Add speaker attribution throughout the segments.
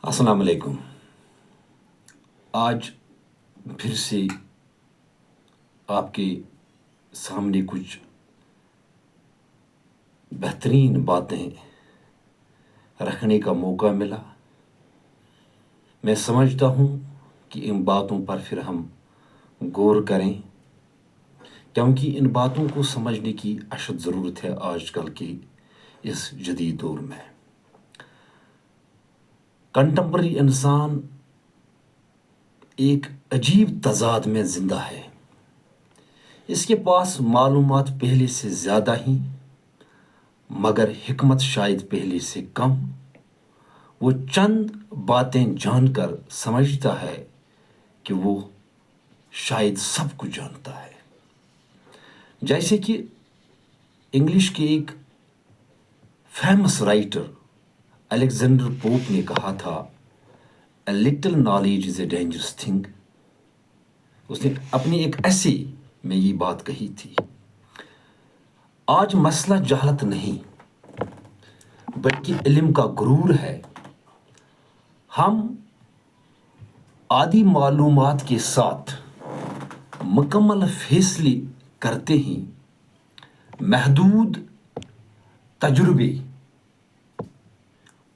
Speaker 1: अस्सलाम वालेकुम। आज फिर से आपके सामने कुछ बेहतरीन बातें रखने का मौका मिला। मैं समझता हूँ कि इन बातों पर फिर हम गौर करें, क्योंकि इन बातों को समझने की अशद ज़रूरत है आजकल के इस जदीद दौर में। कंटेम्पररी इंसान एक अजीब तज़ाद में ज़िंदा है। इसके पास मालूमात पहले से ज़्यादा ही, मगर हिकमत शायद पहले से कम। वो चंद बातें जानकर समझता है कि वो शायद सब कुछ जानता है। जैसे कि इंग्लिश के एक फेमस राइटर अलेक्जेंडर पोप ने कहा था, a little knowledge is a dangerous thing. उसने अपनी एक ऐसे में ये बात कही थी। आज मसला जहालत नहीं बल्कि इल्म का गुरूर है। हम आदि मालूमात के साथ मुकम्मल फैसले करते ही महदूद तजुर्बे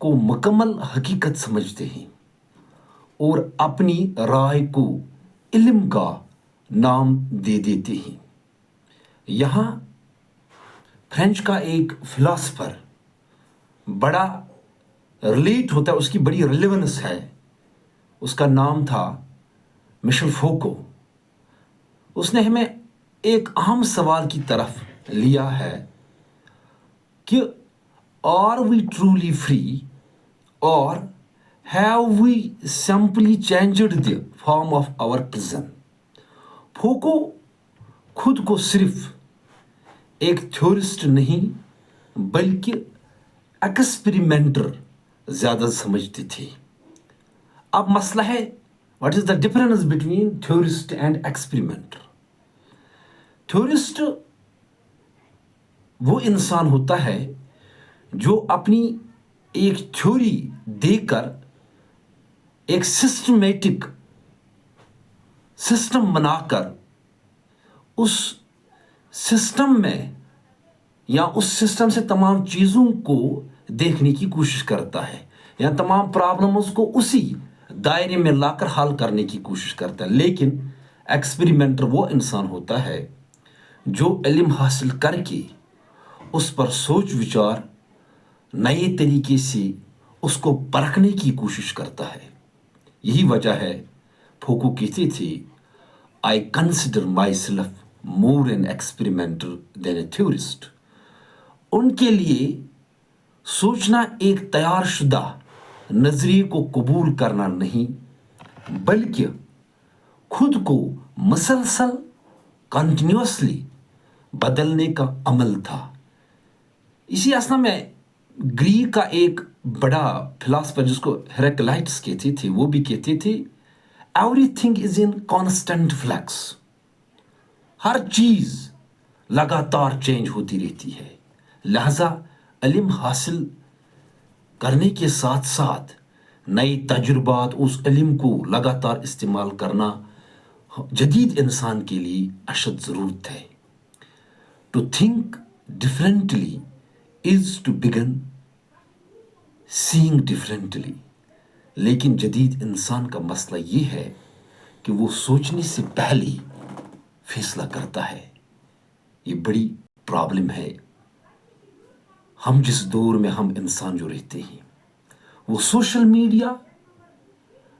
Speaker 1: को मुकम्मल हकीकत समझते हैं और अपनी राय को इल्म का नाम दे देते हैं। यहाँ फ्रेंच का एक फिलासफर बड़ा रिलेट होता है, उसकी बड़ी रिलेवेंस है। उसका नाम था मिशेल फोको। उसने हमें एक अहम सवाल की तरफ लिया है कि आर वी ट्रूली फ्री और have we simply changed the form of our prison. Foucault खुद को सिर्फ एक थ्योरिस्ट नहीं बल्कि एक्सपेरिमेंटर ज़्यादा समझते थे। अब मसला है, what is the difference between theorist and experimenter. Theorist वो इंसान होता है जो अपनी एक थ्योरी देकर एक सिस्टमेटिक सिस्टम बनाकर उस सिस्टम में या उस सिस्टम से तमाम चीज़ों को देखने की कोशिश करता है या तमाम प्रॉब्लम्स को उसी दायरे में लाकर हल करने की कोशिश करता है। लेकिन एक्सपेरिमेंटर वो इंसान होता है जो इल्म हासिल करके उस पर सोच विचार नए तरीके से उसको परखने की कोशिश करता है। यही वजह है फोको कहते थे, I consider myself more an experimenter than a theorist. उनके लिए सोचना एक तैयार शुदा नजरिए को कबूल करना नहीं बल्कि खुद को मसलसल कंटिन्यूसली बदलने का अमल था। इसी असना में ग्रीक का एक बड़ा फिलासफर जिसको हेराक्लाइट्स कहते थे, वो भी कहते थे, everything is in constant flux. हर चीज लगातार चेंज होती रहती है। लिहाजा इल्म हासिल करने के साथ साथ नए तजुर्बात, उस इल्म को लगातार इस्तेमाल करना जदीद इंसान के लिए अशद ज़रूरत है। To think differently is to begin seeing differently. लेकिन जदीद इंसान का मसला ये है कि वो सोचने से पहले फैसला करता है। ये बड़ी प्रॉब्लम है। हम जिस दौर में हम इंसान जो रहते हैं, वो सोशल मीडिया,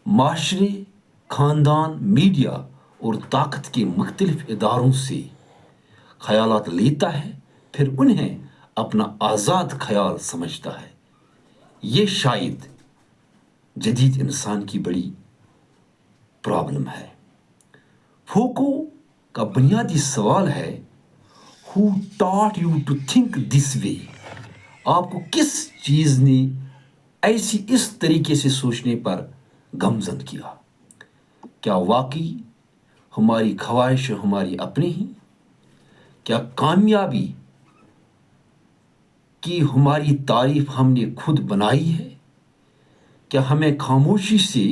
Speaker 1: माशरे, ख़ानदान, मीडिया और ताकत के मुख्तलिफ इदारों से ख़यालात लेता है, फिर उन्हें अपना आज़ाद ख़याल समझता है। ये शायद जदीद इंसान की बड़ी प्रॉब्लम है। फोको का बुनियादी सवाल है, who taught you to think this way. आपको किस चीज़ ने ऐसी इस तरीके से सोचने पर गमजन किया? क्या वाकई हमारी ख्वाहिश हमारी अपनी ही? क्या कामयाबी की हमारी तारीफ हमने खुद बनाई है क्या हमें खामोशी से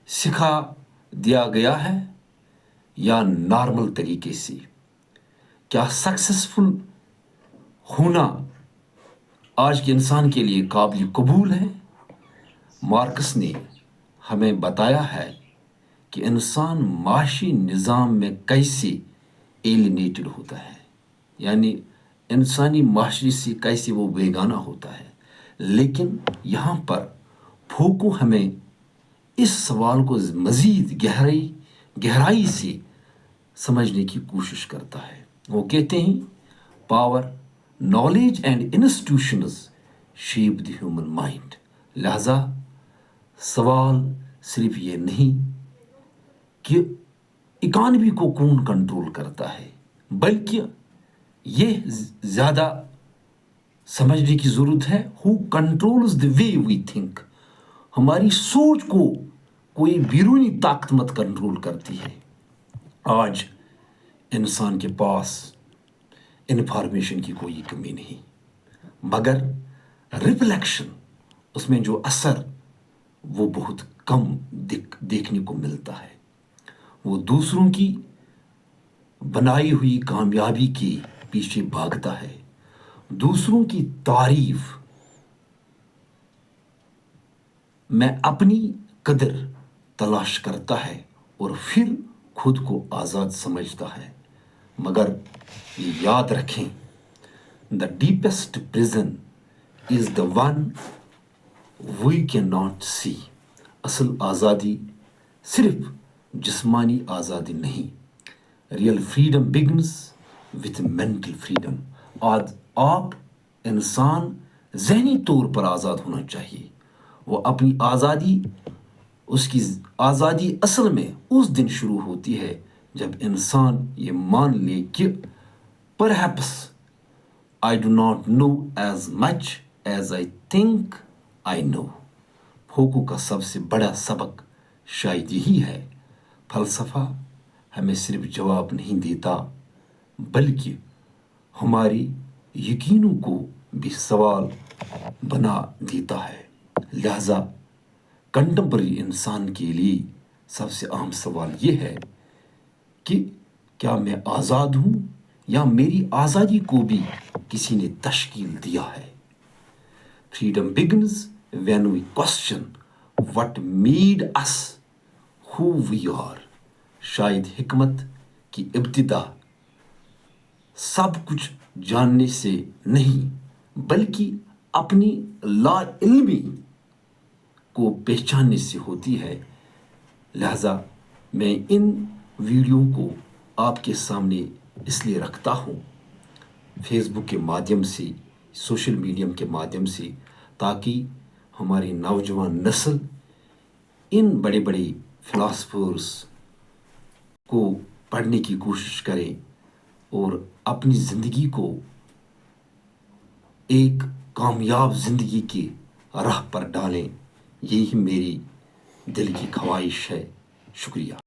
Speaker 1: सिखा दिया गया है या नॉर्मल तरीके से? क्या सक्सेसफुल होना आज के इंसान के लिए काबिल कबूल है? मार्कस ने हमें बताया है कि इंसान माशी निज़ाम में कैसे एलिनेटेड होता है, यानी इंसानी माशरे से कैसे वो बेगाना होता है। लेकिन यहाँ पर फोको हमें इस सवाल को मज़ीद गहराई से समझने की कोशिश करता है। वो कहते हैं power, knowledge and institutions shape the human mind. लिहाजा सवाल सिर्फ ये नहीं कि इकानमी को कौन कंट्रोल करता है, बल्कि ये ज़्यादा समझने की ज़रूरत है who controls the way we think. हमारी सोच को कोई बैरूनी ताकत मत कंट्रोल करती है। आज इंसान के पास इन्फॉर्मेशन की कोई कमी नहीं, मगर रिफ्लेक्शन, उसमें जो असर वो बहुत कम देखने को मिलता है। वो दूसरों की बनाई हुई कामयाबी के पीछे भागता है, दूसरों की तारीफ में अपनी कदर तलाश करता है और फिर खुद को आज़ाद समझता है। मगर ये याद रखें, the deepest prison is the one we can not see. असल आज़ादी सिर्फ जिस्मानी आज़ादी नहीं, real freedom begins with mental freedom. आज आप इंसान ज़हनी तौर पर आज़ाद होना चाहिए। वो अपनी आज़ादी, उसकी आज़ादी असल में उस दिन शुरू होती है जब इंसान ये मान ले कि perhaps I do not know as much as I think I know. Foucault का सबसे बड़ा सबक शायद यही है, फ़लसफ़ा हमें सिर्फ जवाब नहीं देता बल्कि हमारी यकीनों को भी सवाल बना देता है। लिहाजा कंटेम्पररी इंसान के लिए सबसे अहम सवाल ये है कि क्या मैं आज़ाद हूँ या मेरी आज़ादी को भी किसी ने तश्कील दिया है। Freedom begins when we question what made us who we are. शायद हिकमत की इब्तिदा सब कुछ जानने से नहीं बल्कि अपनी लाइल्मी को पहचानने से होती है। लिहाजा मैं इन वीडियो को आपके सामने इसलिए रखता हूँ, फेसबुक के माध्यम से, सोशल मीडिया के माध्यम से, ताकि हमारी नौजवान नस्ल इन बड़े बड़े फिलासफर्स को पढ़ने की कोशिश करें और अपनी ज़िंदगी को एक कामयाब ज़िंदगी की राह पर डालें। यही मेरी दिल की ख्वाहिश है। शुक्रिया।